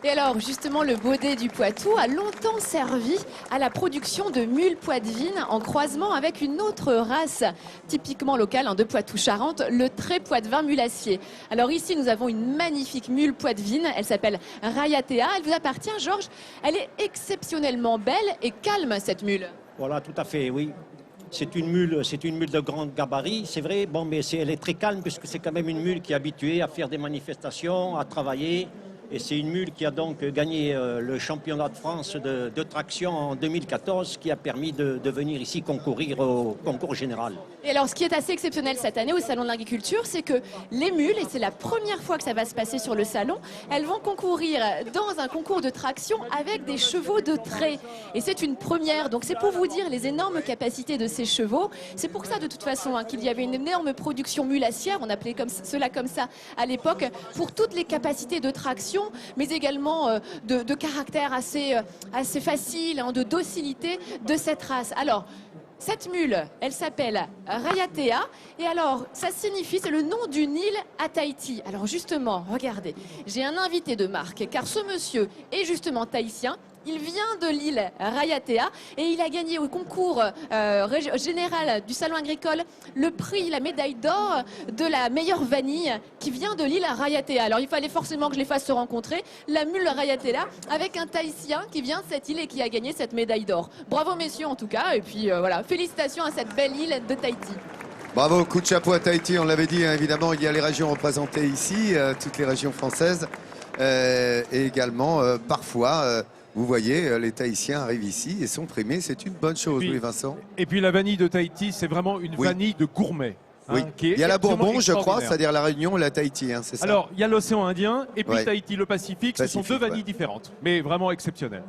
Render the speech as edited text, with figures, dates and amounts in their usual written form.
Et alors, justement, le Baudet du Poitou a longtemps servi à la production de mules poitevines en croisement avec une autre race typiquement locale de Poitou-Charentes, le trait poitevin mulassier. Alors ici, nous avons une magnifique mule poitevine. Elle s'appelle Rayatea. Elle vous appartient, Georges. Elle est exceptionnellement belle et calme, cette mule. Voilà, tout à fait, oui. C'est une mule de grand gabarit, c'est vrai. Bon, mais elle est très calme puisque c'est quand même une mule qui est habituée à faire des manifestations, à travailler. Et c'est une mule qui a donc gagné le championnat de France de traction en 2014, qui a permis de venir ici concourir au concours général. Et alors, ce qui est assez exceptionnel cette année au Salon de l'Agriculture, c'est que les mules, et c'est la première fois que ça va se passer sur le salon, elles vont concourir dans un concours de traction avec des chevaux de trait. Et c'est une première, donc c'est pour vous dire les énormes capacités de ces chevaux. C'est pour ça, de toute façon, qu'il y avait une énorme production mulassière, on appelait cela comme ça à l'époque, pour toutes les capacités de traction, mais également de caractère assez facile, de docilité de cette race. Alors, cette mule, elle s'appelle Rayatea, et alors ça signifie, c'est le nom d'une île à Tahiti. Alors justement, regardez, j'ai un invité de marque, car ce monsieur est justement tahitien. Il vient de l'île Rayatea et il a gagné au concours général du salon agricole le prix, la médaille d'or de la meilleure vanille qui vient de l'île Rayatea. Alors il fallait forcément que je les fasse se rencontrer, la mule Rayatea avec un Tahitien qui vient de cette île et qui a gagné cette médaille d'or. Bravo messieurs en tout cas, et puis voilà, félicitations à cette belle île de Tahiti. Bravo, coup de chapeau à Tahiti, on l'avait dit, hein, évidemment, il y a les régions représentées ici, toutes les régions françaises, et également, parfois, vous voyez, les Tahitiens arrivent ici et sont primés, c'est une bonne chose, oui Vincent. Et puis la vanille de Tahiti, c'est vraiment une vanille de gourmet. Oui. Il y a la Bourbon, je crois, c'est-à-dire la Réunion et la Tahiti, hein, c'est ça. Alors, il y a l'océan Indien et puis Tahiti, le Pacifique, ce sont deux vanilles différentes, mais vraiment exceptionnelles.